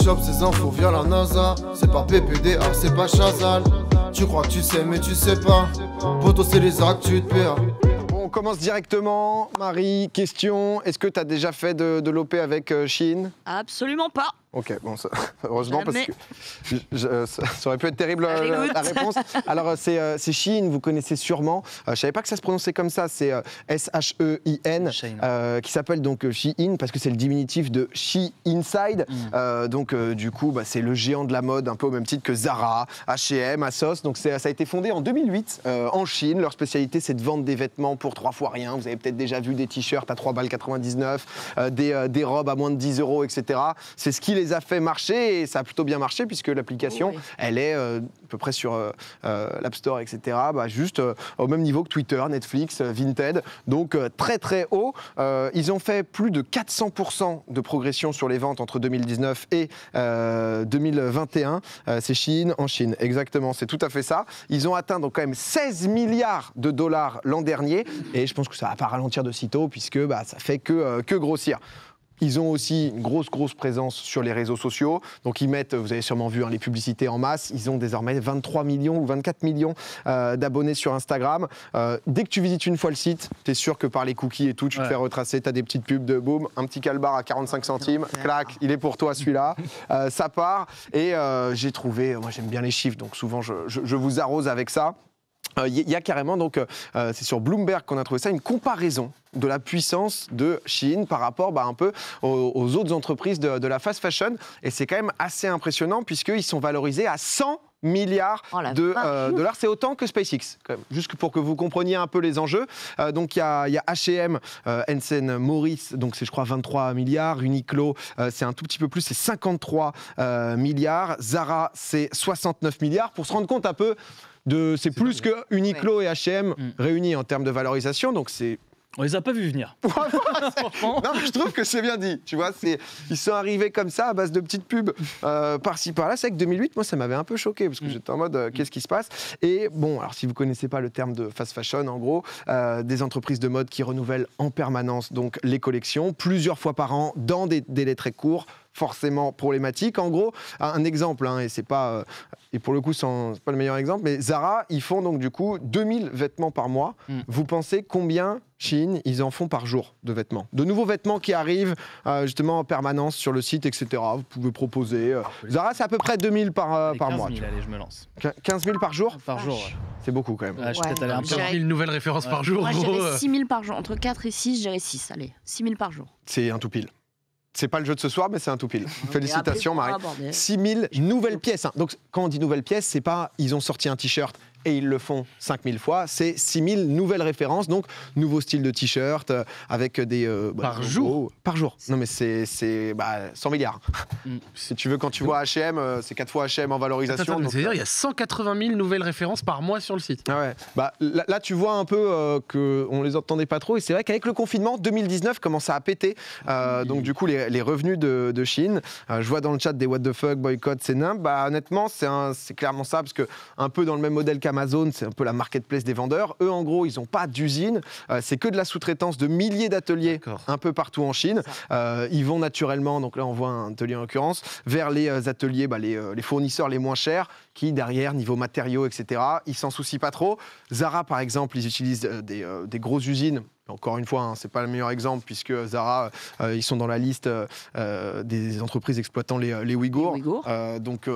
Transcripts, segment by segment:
chope ces infos via la NASA. C'est pas PPDA, c'est pas Chazal. Tu crois que tu sais mais tu sais pas. Poto c'est les actes, tu te perds. On commence directement. Marie, question. Est-ce que tu as déjà fait de l'OP avec Shein? Absolument pas. Ok, bon, ça, heureusement, Jamais. parce que ça aurait pu être terrible la réponse. Alors, c'est Shein, vous connaissez sûrement. Je ne savais pas que ça se prononçait comme ça, c'est S-H-E-I-N, qui s'appelle donc Shein, parce que c'est le diminutif de She Inside. Donc, du coup, bah, c'est le géant de la mode, un peu au même titre que Zara, H&M, ASOS. Donc, ça a été fondé en 2008 en Chine. Leur spécialité, c'est de vendre des vêtements pour 3 fois rien. Vous avez peut-être déjà vu des t-shirts à 3,99 $, des robes à moins de 10 €, etc. C'est ce qui les a fait marcher et ça a plutôt bien marché puisque l'application, elle est à peu près sur l'App Store, etc. Bah, juste au même niveau que Twitter, Netflix, Vinted. Donc très très haut. Ils ont fait plus de 400% de progression sur les ventes entre 2019 et 2021. C'est Shein en Chine, exactement, c'est tout à fait ça. Ils ont atteint donc quand même 16 milliards de dollars l'an dernier et je pense que ça va pas ralentir de sitôt puisque bah, ça fait que grossir. Ils ont aussi une grosse présence sur les réseaux sociaux. Donc ils mettent, vous avez sûrement vu, hein, les publicités en masse. Ils ont désormais 23 millions ou 24 millions d'abonnés sur Instagram. Dès que tu visites une fois le site, tu es sûr que par les cookies et tout, tu te fais retracer. Tu as des petites pubs de boum, un petit calbar à 45 centimes. Clac, il est pour toi celui-là. Ça part. Et j'ai trouvé, moi j'aime bien les chiffres, donc souvent je vous arrose avec ça. Il y a carrément, donc, c'est sur Bloomberg qu'on a trouvé ça, une comparaison de la puissance de Shein par rapport un peu aux autres entreprises de la fast fashion. Et c'est quand même assez impressionnant puisqu'ils sont valorisés à 100 milliards de dollars. C'est autant que SpaceX, quand même. Juste pour que vous compreniez un peu les enjeux. Donc il y a H&M, Hensen Maurice, donc c'est je crois 23 milliards. Uniqlo, c'est un tout petit peu plus, c'est 53 milliards. Zara, c'est 69 milliards. Pour se rendre compte un peu c'est plus que Uniqlo et H&M réunis en termes de valorisation, donc c'est... On les a pas vus venir. Non, mais je trouve que c'est bien dit. Tu vois, ils sont arrivés comme ça à base de petites pubs par-ci par-là. C'est vrai que 2008, moi, ça m'avait un peu choqué parce que j'étais en mode qu'est-ce qui se passe. Et bon, alors si vous connaissez pas le terme de fast fashion, en gros, des entreprises de mode qui renouvellent en permanence donc les collections plusieurs fois par an dans des délais très courts. Forcément problématique. En gros, un exemple, hein, et c'est pas, et pour le coup, c'est pas le meilleur exemple, mais Zara, ils font donc du coup 2000 vêtements par mois. Vous pensez combien Shein, ils en font par jour de vêtements? De nouveaux vêtements qui arrivent justement en permanence sur le site, etc. Vous pouvez proposer. Zara, c'est à peu près 2000 par mois. 15 000, allez, je me lance. 15 000 par jour? Par jour, ouais. C'est beaucoup quand même. Je suis peut-être allé un peu. 1000 nouvelles références par jour. Moi, je dirais 6 000 par jour. Entre 4 et 6, je dirais 6. Allez, 6 000 par jour. C'est un tout pile. C'est pas le jeu de ce soir, mais c'est un tout pile. Félicitations, Marie. 6 000 nouvelles pièces. Hein. Donc, quand on dit nouvelles pièces, c'est pas ils ont sorti un t-shirt et ils le font 5000 fois. C'est 6000 nouvelles références. Donc, nouveau style de t-shirt avec des... par jour. Par jour. Non, mais c'est 100 milliards. Si tu veux, quand tu vois H&M, c'est 4 fois H&M en valorisation. C'est-à-dire il y a 180 000 nouvelles références par mois sur le site. Ah ouais. Là, tu vois un peu qu'on les entendait pas trop. Et c'est vrai qu'avec le confinement, 2019 commence à péter. Donc, du coup, les revenus de Shein, je vois dans le chat des what the fuck, boycott, c'est nimp. Honnêtement, c'est clairement ça. Parce que un peu dans le même modèle qu'Amazon, c'est un peu la marketplace des vendeurs. Eux, en gros, ils n'ont pas d'usine. C'est que de la sous-traitance de milliers d'ateliers un peu partout en Chine. Ils vont naturellement, donc là, on voit un atelier en l'occurrence, vers les ateliers, les fournisseurs les moins chers, qui derrière, niveau matériaux, etc., ils s'en soucient pas trop. Zara, par exemple, ils utilisent des grosses usines. Encore une fois, hein, c'est pas le meilleur exemple puisque Zara, ils sont dans la liste des entreprises exploitant les Ouïghours. Donc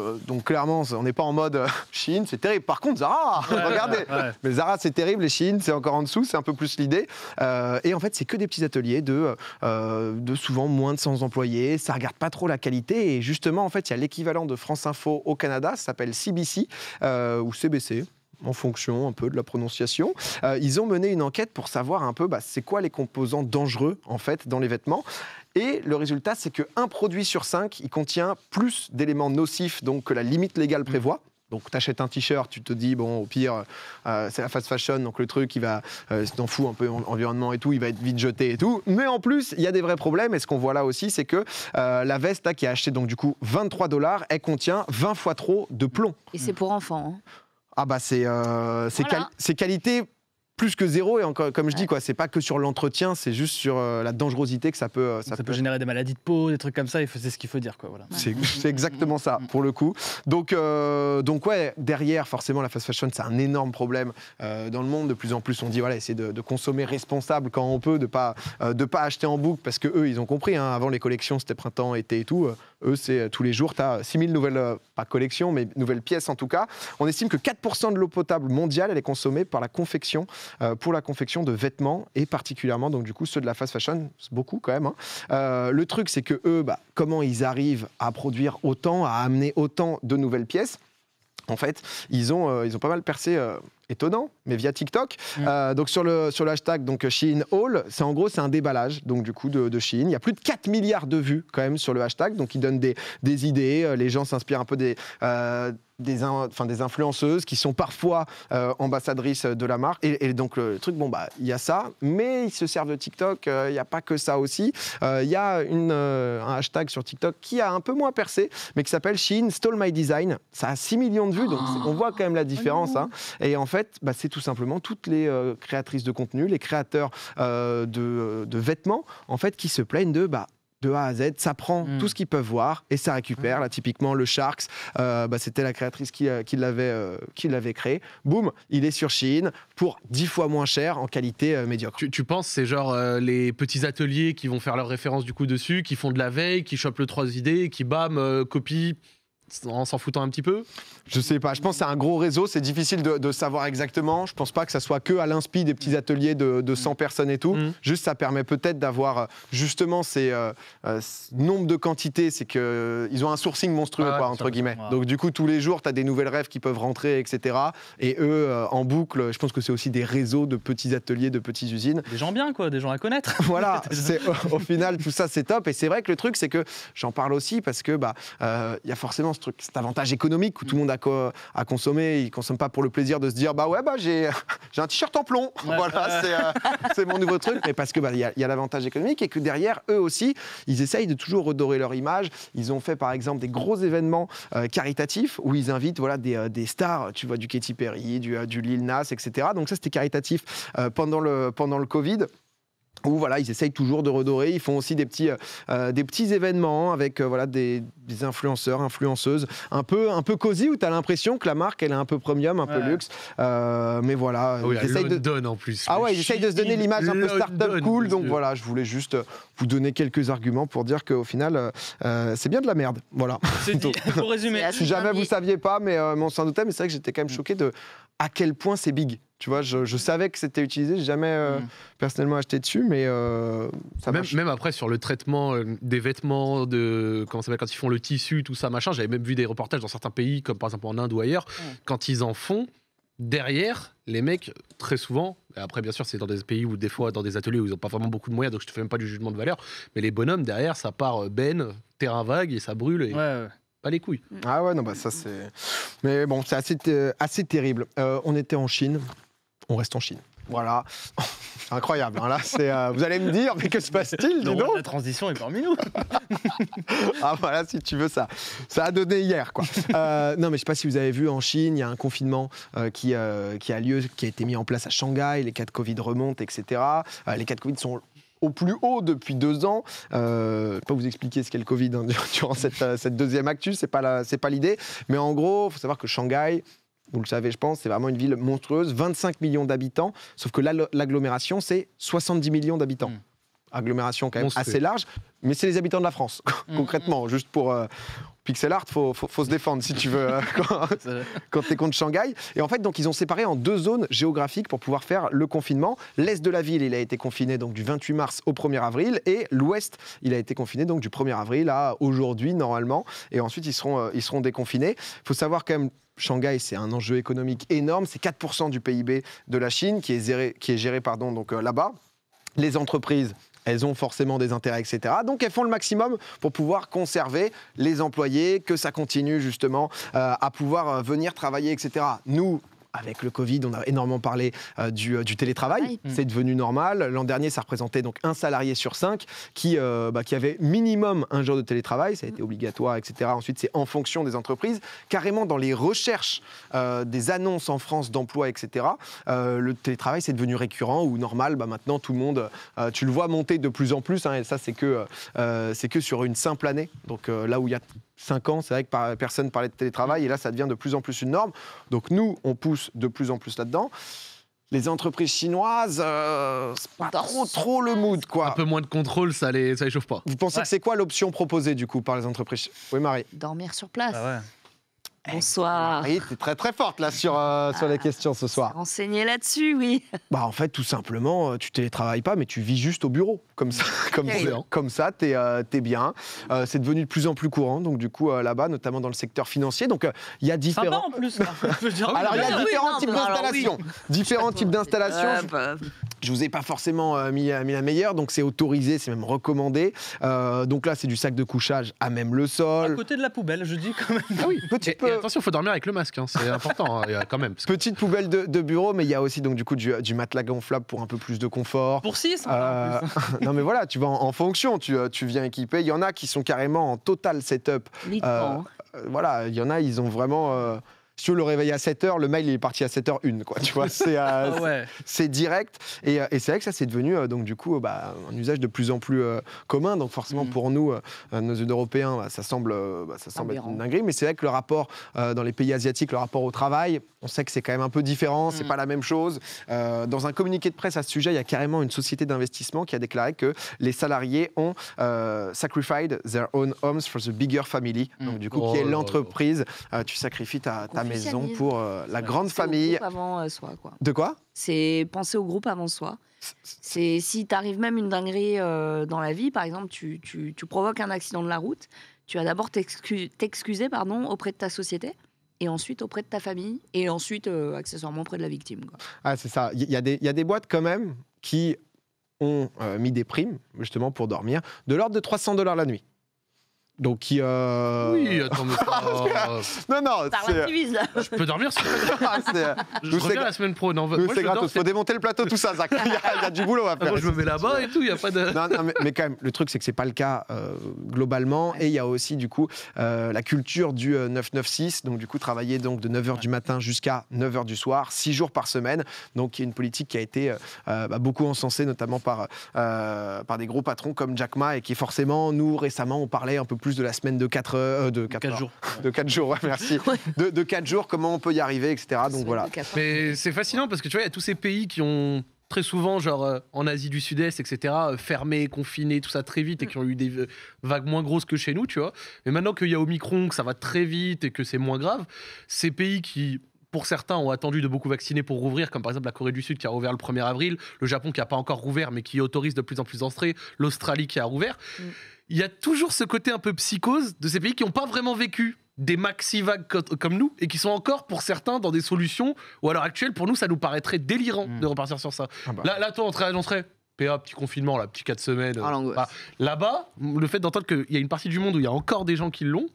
clairement, on n'est pas en mode Chine, c'est terrible. Par contre, Zara, regardez. Mais Zara, c'est terrible, et Chine, c'est encore en dessous, c'est un peu plus l'idée. Et en fait, c'est que des petits ateliers de souvent moins de 100 employés. Ça regarde pas trop la qualité. Et justement, en fait, il y a l'équivalent de France Info au Canada, ça s'appelle CBC ou CBC. En fonction un peu de la prononciation. Ils ont mené une enquête pour savoir un peu c'est quoi les composants dangereux en fait dans les vêtements. Et le résultat, c'est qu'un produit sur 5, il contient plus d'éléments nocifs donc, que la limite légale prévoit. Donc, tu achètes un t-shirt, tu te dis, bon, au pire, c'est la fast fashion, donc le truc, il va, si t'en fous un peu environnement et tout, il va être vite jeté et tout. Mais en plus, il y a des vrais problèmes. Et ce qu'on voit là aussi, c'est que la veste, là, qui a acheté donc du coup 23 $, elle contient 20 fois trop de plomb. Et c'est pour enfants. Hein. Ah c'est qualité plus que zéro. Et encore, comme je dis, quoi, c'est pas que sur l'entretien, c'est juste sur la dangerosité que ça peut. Ça peut générer des maladies de peau, des trucs comme ça. C'est ce qu'il faut dire, quoi. Voilà. C'est exactement ça pour le coup. Donc ouais, derrière, forcément, la fast fashion, c'est un énorme problème dans le monde. De plus en plus, on dit voilà, essayer de consommer responsable quand on peut, de pas acheter en boucle parce que eux, ils ont compris. Hein, avant les collections, c'était printemps, été et tout. Eux, c'est tous les jours, tu as 6000 nouvelles, pas collections, mais nouvelles pièces en tout cas. On estime que 4% de l'eau potable mondiale, elle est consommée par la confection, pour la confection de vêtements et particulièrement, donc du coup, ceux de la fast fashion, c'est beaucoup quand même. Hein. Le truc, c'est que eux, comment ils arrivent à produire autant, à amener autant de nouvelles pièces? En fait, ils ont pas mal percé. Étonnant, mais via TikTok. Donc sur le hashtag donc Shein Haul, c'est un déballage donc du coup de Shein. Il y a plus de 4 milliards de vues quand même sur le hashtag, donc ils donnent des idées. Les gens s'inspirent un peu des influenceuses qui sont parfois ambassadrices de la marque. Et donc le truc, il y a ça, mais ils se servent de TikTok. Il n'y a pas que ça aussi. Il y a un hashtag sur TikTok qui a un peu moins percé, mais qui s'appelle Shein Stole My Design. Ça a 6 millions de vues, donc on voit quand même la différence. Hein. Et en fait, c'est tout simplement toutes les créatrices de contenu, les créateurs de vêtements, en fait, qui se plaignent de A à Z, ça prend tout ce qu'ils peuvent voir et ça récupère. Là, typiquement, le Sharks, c'était la créatrice qui l'avait créé. Boum, il est sur Shein pour 10 fois moins cher en qualité médiocre. Tu penses c'est genre les petits ateliers qui vont faire leur référence du coup dessus, qui font de la veille, qui chopent le 3 idées, qui copient en s'en foutant un petit peu? Je sais pas, je pense que c'est un gros réseau, c'est difficile de savoir exactement. Je pense pas que ça soit que à l'inspi des petits ateliers de 100 personnes et tout. Juste, ça permet peut-être d'avoir justement ces nombre de quantités, c'est qu'ils ont un sourcing monstrueux, entre guillemets. Ouais. Donc du coup, tous les jours, tu as des nouvelles rêves qui peuvent rentrer, etc. Et eux, en boucle, je pense que c'est aussi des réseaux de petits ateliers, de petites usines. Des gens bien, quoi, des gens à connaître. Voilà, au final, tout ça, c'est top. Et c'est vrai que le truc, c'est que j'en parle aussi parce que y a forcément cet avantage économique où tout le monde a quoi à consommer. Ils ne consomment pas pour le plaisir de se dire j'ai un t-shirt en plomb. Ouais. Voilà, c'est mon nouveau truc. Mais parce que y a l'avantage économique et que derrière, eux aussi, ils essayent de toujours redorer leur image. Ils ont fait par exemple des gros événements caritatifs où ils invitent des stars, tu vois, du Katy Perry, du Lil Nas, etc. Donc ça, c'était caritatif pendant le Covid. Où ils essayent toujours de redorer. Ils font aussi des petits événements avec des influenceurs, influenceuses un peu cosy où tu as l'impression que la marque elle est un peu premium, un peu luxe. Mais voilà. Oui, ils essayent en plus. Ah ouais, ils essayent de se donner l'image un peu start-up cool. Donc voilà, je voulais juste vous donner quelques arguments pour dire qu'au final, c'est bien de la merde. Voilà. C'est dit, pour résumer. Si jamais vous ne saviez pas, mais on s'en doutait, mais c'est vrai que j'étais quand même choqué de à quel point c'est big. Tu vois, je savais que c'était utilisé, j'ai jamais personnellement acheté dessus, mais ça marche. Même après, sur le traitement des vêtements, comment ça s'appelle, quand ils font le tissu, tout ça, machin, j'avais même vu des reportages dans certains pays, comme par exemple en Inde ou ailleurs, quand ils en font, derrière, les mecs, très souvent, après bien sûr c'est dans des pays où des fois, dans des ateliers où ils n'ont pas vraiment beaucoup de moyens, donc je te fais même pas du jugement de valeur, mais les bonhommes, derrière, ça part terrain vague et ça brûle. Et... Pas les couilles. Ah ouais, non, ça c'est... Mais bon, c'est assez terrible. On était en Chine, on reste en Chine. Voilà. C'est incroyable. Hein, là, vous allez me dire, mais que se passe-t-il, dis donc ? La transition est parmi nous. Ah voilà, si tu veux ça. Ça a donné hier, quoi. Non, mais je sais pas si vous avez vu, en Chine, il y a un confinement qui a lieu, qui a été mis en place à Shanghai. Les cas de Covid remontent, etc. Les cas de Covid sont au plus haut depuis 2 ans. Je ne vais pas vous expliquer ce qu'est le Covid durant cette deuxième actu, c'est pas l'idée. Mais en gros, il faut savoir que Shanghai, vous le savez, je pense, c'est vraiment une ville monstrueuse, 25 millions d'habitants, sauf que l'agglomération, c'est 70 millions d'habitants. Agglomération quand même assez large, mais c'est les habitants de la France, concrètement, juste pour... Pixel art, faut se défendre si tu veux quand tu es contre Shanghai. Et en fait, donc, ils ont séparé en 2 zones géographiques pour pouvoir faire le confinement. L'est de la ville, il a été confiné donc, du 28 mars au 1er avril. Et l'ouest, il a été confiné donc, du 1er avril à aujourd'hui, normalement. Et ensuite, ils seront déconfinés. Il faut savoir quand même, Shanghai, c'est un enjeu économique énorme. C'est 4% du PIB de la Chine qui est géré donc, là-bas. Les entreprises... elles ont forcément des intérêts, etc. Donc, elles font le maximum pour pouvoir conserver les employés, que ça continue justement à pouvoir venir travailler, etc. Nous, avec le Covid, on a énormément parlé du télétravail. C'est devenu normal. L'an dernier, ça représentait donc 1 salarié sur 5 qui avait minimum un jour de télétravail. Ça a été obligatoire, etc. Ensuite, c'est en fonction des entreprises. Carrément, dans les recherches des annonces en France d'emploi, etc., le télétravail, c'est devenu récurrent ou normal. Maintenant, tout le monde, tu le vois monter de plus en plus. Et ça, c'est que sur une simple année. Donc là où il y a 5 ans, c'est vrai que personne parlait de télétravail. Et là, ça devient de plus en plus une norme. Donc nous, on pousse de plus en plus là-dedans. Les entreprises chinoises, c'est pas trop le mood, quoi. Un peu moins de contrôle, ça les chauffe pas. Vous pensez que c'est quoi l'option proposée, du coup, par les entreprises? Oui, Marie. Dormir sur place. Ah ouais. Bonsoir. Marie, t'es très très forte là sur les questions ce soir. Renseigner là-dessus, oui. En fait, tout simplement, tu télétravailles pas, mais tu vis juste au bureau. Comme ça, comme ça, t'es bien. C'est devenu de plus en plus courant, donc du coup, là-bas, notamment dans le secteur financier. Donc, il y a différents... Sympa en plus. Je veux dire, Alors, il y a différents types alors, d'installations. oui. Différents types d'installations. Je vous ai pas forcément mis la meilleure, donc c'est autorisé, c'est même recommandé. Donc là, c'est du sac de couchage à même le à sol. côté de la poubelle, je dis quand même. Ah oui, Et attention, il faut dormir avec le masque, hein, c'est important quand même. Parce que petite poubelle de bureau, mais il y a aussi donc du coup du matelas gonflable pour un peu plus de confort. Pour 6 en plus. Non mais voilà, tu vas en fonction, tu viens équiper. Il y en a qui sont carrément en total setup. Voilà, il y en a, ils ont vraiment... Si tu veux le réveiller à 7h, le mail il est parti à 7h01, quoi. Tu vois, c'est direct. Et c'est vrai que ça, c'est devenu donc du coup un usage de plus en plus commun. Donc forcément pour nous, nos yeux d'Européens, ça semble être une dinguerie. Mais c'est vrai que le rapport dans les pays asiatiques, le rapport au travail, on sait que c'est quand même un peu différent. C'est pas la même chose. Dans un communiqué de presse à ce sujet, il y a carrément une société d'investissement qui a déclaré que les salariés ont sacrificed their own homes for the bigger family. Donc du coup, qui est l'entreprise, tu sacrifies ta maison pour la grande famille. Au groupe avant soi, quoi. De quoi? C'est penser au groupe avant soi. C'est si t'arrives même une dinguerie dans la vie, par exemple, tu provoques un accident de la route, tu vas d'abord t'excuser auprès de ta société. Et ensuite auprès de ta famille, et ensuite accessoirement auprès de la victime, quoi. Ah, c'est ça. Il y a des boîtes quand même qui ont mis des primes, justement, pour dormir, de l'ordre de $300 la nuit. Donc, Oui, attends, mais non, Relativise, là. je peux dormir sur Je Nous, reviens la semaine pro. Non, moi, c'est je dors, gratos. Faut démonter le plateau, tout ça, Zach. Il y a du boulot à faire. moi, je me mets là-bas et tout, il n'y a pas de... Non, mais quand même, le truc, c'est que c'est pas le cas globalement. Et il y a aussi, du coup, la culture du 9-9-6. Donc, du coup, travailler donc, de 9h du matin jusqu'à 9h du soir, 6 jours par semaine. Donc, il y a une politique qui a été beaucoup encensée, notamment par des gros patrons comme Jack Ma. Et qui, forcément, nous, récemment, on parlait un peu plus de la semaine de 4 jours. De 4 jours, ouais, merci. De 4 jours, comment on peut y arriver, etc. Donc, voilà. Mais c'est fascinant parce que tu vois, il y a tous ces pays qui ont très souvent, genre en Asie du Sud-Est, etc., fermé, confiné, tout ça très vite et qui ont eu des vagues moins grosses que chez nous, tu vois. Mais maintenant qu'il y a Omicron, que ça va très vite et que c'est moins grave, ces pays qui... Pour certains, ont attendu de beaucoup vacciner pour rouvrir, comme par exemple la Corée du Sud qui a rouvert le 1er avril, le Japon qui n'a pas encore rouvert mais qui autorise de plus en plus d'entrées, l'Australie qui a rouvert. Il y a toujours ce côté un peu psychose de ces pays qui n'ont pas vraiment vécu des maxi-vagues comme nous et qui sont encore, pour certains, dans des solutions où à l'heure actuelle, pour nous, ça nous paraîtrait délirant de repartir sur ça. Là, toi, on serait PA, petit confinement, là, petit 4 semaines. Là-bas, le fait d'entendre qu'il y a une partie du monde où il y a encore des gens qui l'ont...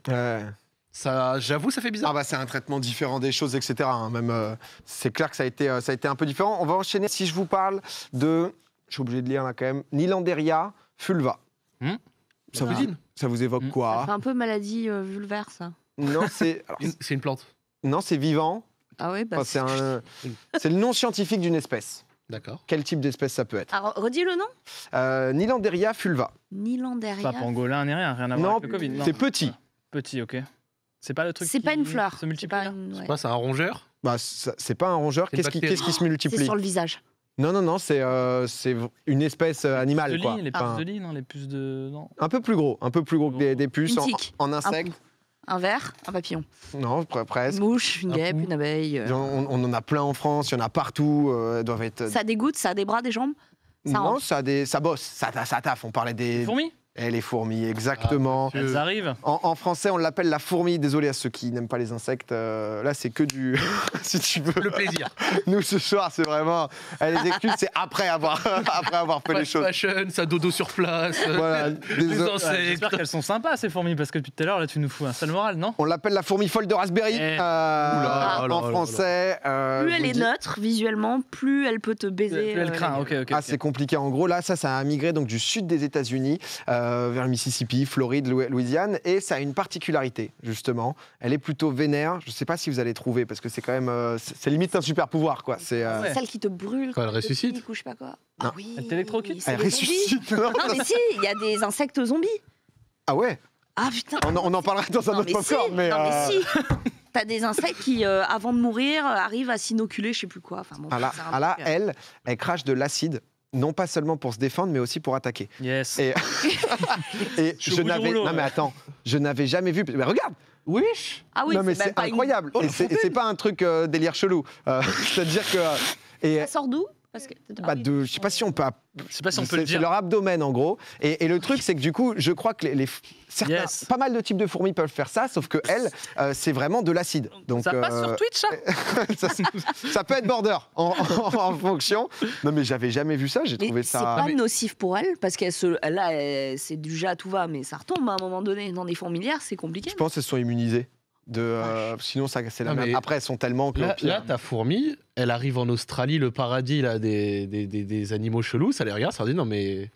Ça, j'avoue, ça fait bizarre. C'est un traitement différent des choses, etc. Même, c'est clair que ça a été un peu différent. On va enchaîner. Si je vous parle de, je suis obligé de lire là quand même, Nilanderia fulva. Ça vous évoque quoi? Ça fait un peu maladie vulvaire, ça. Non, c'est une plante. Non, c'est vivant. Ah oui, c'est le nom scientifique d'une espèce. D'accord. Quel type d'espèce ça peut être? Alors, redis le nom. Nilanderia fulva. Nilanderia. Pas pangolin ni rien à voir avec le Covid. Non, c'est petit. Petit, ok. C'est pas le truc. C'est pas une fleur. Se multiplie. C'est un rongeur. C'est pas un rongeur. Qu'est-ce qui se multiplie? C'est sur le visage. Non, c'est une espèce animale, quoi. Les puces de lit, non, les puces de... Non. Un peu plus gros que des puces en insectes. Un ver, un papillon. Non, presque. Une mouche, une guêpe, une abeille. On en a plein en France, il y en a partout. Doivent être... Ça a des gouttes, ça a des bras, des jambes? Non, ça bosse, ça taffe. On parlait des... Fourmis? Et les fourmis, exactement. Elles arrivent. En français, on l'appelle la fourmi. Désolé à ceux qui n'aiment pas les insectes. Là, c'est que du. Si tu veux. Le plaisir. Nous, ce soir, c'est vraiment. Les excuses, c'est après avoir fait les choses. Fashion, ça dodo sur place. Voilà. Les Ouais, insectes. J'espère qu'elles sont sympas ces fourmis parce que depuis tout à l'heure là tu nous fous un sale moral, non? On l'appelle la fourmi folle de Raspberry. En français. Plus je elle vous est dis- neutre visuellement, plus elle peut te baiser. Elle craint, ok. Ah, c'est compliqué. En gros, là, ça a migré donc du sud des États-Unis vers le Mississippi, Floride, Louisiane, et ça a une particularité justement. Elle est plutôt vénère. Je ne sais pas si vous allez trouver parce que c'est quand même, c'est limite un super pouvoir, quoi. C'est Ouais. Celle qui te brûle. Quand elle te ressuscite. pique ou je sais pas quoi. Non. Ah oui. Elle t'électrocute. c'est elle des zombies. ressuscite. Non mais si, il y a des insectes zombies. Ah ouais. Ah putain. On en parlera dans un Non, autre mais si, popcorn, mais. non, mais si. T'as des insectes qui, avant de mourir, arrivent à s'inoculer, je sais plus quoi. Enfin, bon, Ah là, c'est un ah là, truc, elle crache de l'acide. Non pas seulement pour se défendre, mais aussi pour attaquer. Yes. Et, et Je suis au bout du n'avais. rouleau, Non mais là. attends, je n'avais jamais vu. Mais regarde. Wesh. Ah oui, non mais c'est c'est même pas incroyable. Et c'est pas un truc délire chelou. C'est-à-dire que. Et, Ça sort d'où? Parce que... bah, je sais pas si on peut. Je sais pas si on peut le C'est dire. leur abdomen en gros. Et le truc, c'est que du coup, je crois que certains, Yes. pas mal de types de fourmis peuvent faire ça, sauf que elle, c'est vraiment de l'acide. Donc Ça passe sur Twitch, ça? ça peut être border en fonction. Non mais j'avais jamais vu ça. J'ai Mais trouvé c'est ça. pas nocif pour elle, parce qu'elle c'est du jet à tout va, mais ça retombe à un moment donné. Dans des fourmilières, c'est compliqué. Je pense qu'elles sont immunisées. Sinon, ça, c'est la Non, même. mais Après, elles sont tellement que. au Là, pire. ta fourmi, elle arrive en Australie, le paradis là, des animaux chelous, ça les regarde, ça leur dit non mais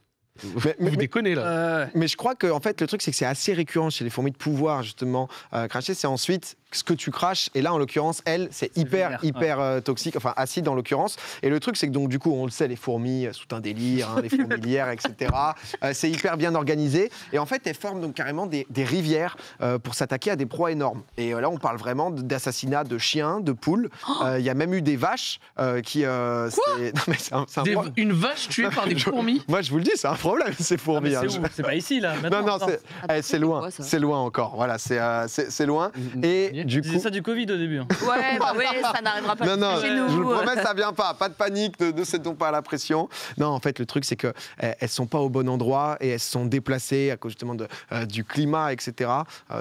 vous déconnez là. Mais je crois que en fait, le truc, c'est que c'est assez récurrent chez les fourmis de pouvoir, justement. Cracher, c'est ensuite ce que tu craches. Et là, en l'occurrence, elle, c'est hyper toxique, enfin acide en l'occurrence. Et le truc, c'est que donc, du coup, on le sait, les fourmis, tout un délire, les fourmilières, etc. C'est hyper bien organisé. Et en fait, elles forment donc carrément des rivières pour s'attaquer à des proies énormes. Et là, on parle vraiment d'assassinats de chiens, de poules. Il y a même eu des vaches qui. Non, mais c'est un problème. Une vache tuée par des fourmis. Moi, je vous le dis, c'est un problème, ces fourmis. hein. C'est pas ici là. Non, maintenant, non, attends. c'est loin. quoi, ça C'est loin encore. Voilà, c'est loin. Et Tu du disais coup. ça du Covid au début. Hein. Ouais, bah ouais, ça n'arrivera pas Non, non, chez nous. je vous le promets, ça vient pas. Pas de panique, ne cédons pas à la pression. Non, en fait, le truc, c'est qu'elles ne sont pas au bon endroit et elles se sont déplacées à cause justement du climat, etc.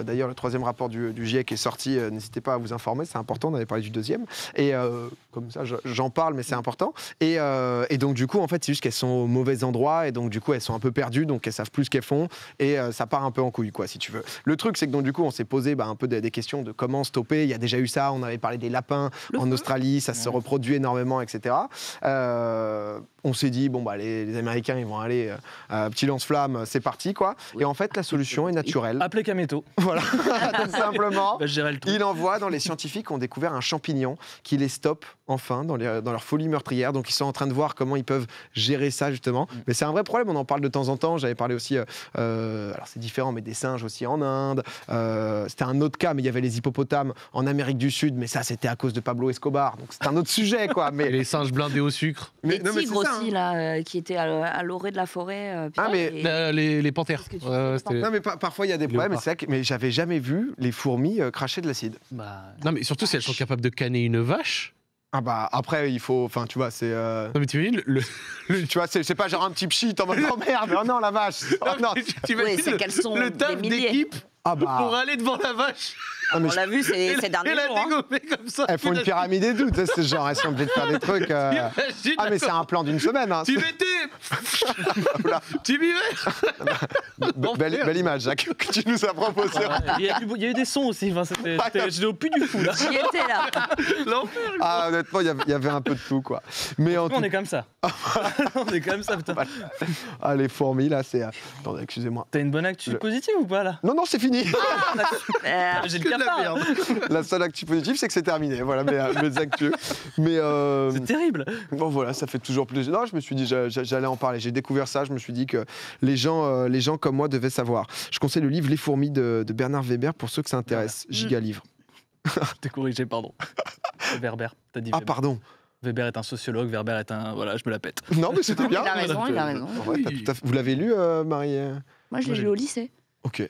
D'ailleurs, le troisième rapport du GIEC est sorti. N'hésitez pas à vous informer, c'est important. On avait parlé du deuxième. Et comme ça, j'en parle, mais c'est important. Et donc, du coup, en fait, c'est juste qu'elles sont au mauvais endroit et donc, du coup, elles sont un peu perdues, donc elles savent plus ce qu'elles font et ça part un peu en couille, quoi, si tu veux. Le truc, c'est que donc, du coup, on s'est posé un peu des questions de comment stopper. Il y a déjà eu ça. On avait parlé des lapins en Australie, ça se reproduit énormément, etc. On s'est dit, bon, les Américains, ils vont aller, petit lance-flamme, c'est parti, quoi. Et en fait, la solution est naturelle. Appelez Kameto. Voilà, tout simplement. Bah, je gérerai le tout. Il envoie dans les scientifiques qui ont découvert un champignon qui les stoppe enfin dans leur folie meurtrière. Donc ils sont en train de voir comment ils peuvent gérer ça justement. Mais c'est un vrai problème, on en parle de temps en temps. J'avais parlé aussi, alors c'est différent, mais des singes aussi en Inde. C'était un autre cas, mais il y avait les hippopotames en Amérique du Sud. Mais ça, c'était à cause de Pablo Escobar. Donc c'est un autre sujet, quoi. Et Mais, les singes blindés au sucre. Les non, mais tigres c'est ça, aussi, là, qui étaient à l'orée de la forêt. Ah, mais- Les panthères. Qu'est-ce que tu Ouais, fais, c'était- non, mais parfois il y a des problèmes. Léopard. C'est vrai mais j'avais jamais vu les fourmis cracher de l'acide. Bah, Non mais surtout si elles sont capables de canner une vache. Ah bah après il faut, enfin tu vois c'est, Non mais t'imagines tu vois c'est pas genre un petit pchit en mode oh merde, oh non la vache, oh non. Oui, c'est qu'elles sont le des taf milliers. d'équipe Ah pour bah, aller devant la vache. ah, mais On l'a vu ces derniers et la jours. hein. dégommer comme ça. elles font une pyramide et tout, tu sais, c'est genre elles sont obligées de faire des trucs. Imagine, Ah mais c'est un plan d'une semaine. Hein. tu mettais Oula. tu vivais. Belle image Jacques que tu nous as proposé. il y a eu des sons aussi. Enfin, j'étais au plus du fou là. J'y étais là. L'enfer. Ah honnêtement il y avait un peu de tout quoi. Mais en tout On est comme ça. On est comme ça, putain. ah les fourmis là c'est. Attendez excusez-moi. T'as une bonne actu positive ou pas là? Non c'est fini. J'ai le Que de la cafard. merde. La seule actu positive c'est que c'est terminé. Voilà mes actus. Mais C'est terrible. bon voilà, ça fait toujours plaisir. Non, je me suis dit j'allais en parler. J'ai découvert ça, je me suis dit que les gens comme moi devaient savoir. Je conseille le livre Les fourmis de Bernard Weber pour ceux que ça intéresse. Giga livre. T'es corrigé, pardon. C'est Weber. T'as dit Ah Weber. pardon. Weber est un sociologue, Weber est un. Voilà, je me la pète. Non mais c'était bien. Il a raison, il a raison. Ouais, t'as tout à fait- Vous l'avez lu, Marie Moi, je l'ai lu au lycée. Ok.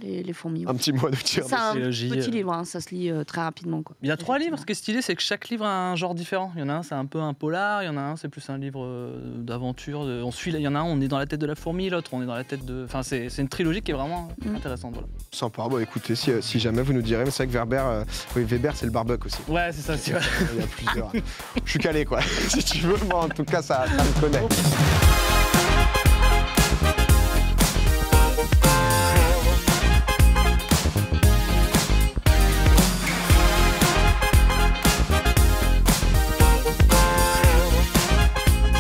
les fourmis. Un petit mot de tir. C'est un trilogie, petit livre, hein, ça se lit très rapidement. Quoi. Il y a 3 livres. Ce qui est stylé, c'est que chaque livre a un genre différent. Il y en a un, c'est un peu un polar. Il y en a un, c'est plus un livre d'aventure. On suit. Il y en a un, on est dans la tête de la fourmi. L'autre, on est dans la tête de. Enfin, c'est une trilogie qui est vraiment intéressante. Voilà. Sympa. Bon, écoutez, si jamais vous nous direz, mais c'est vrai que Weber, c'est le barbuck aussi. Ouais, c'est ça. Il y a plusieurs. Je suis calé, quoi. Si tu veux, moi, en tout cas, ça me connaît.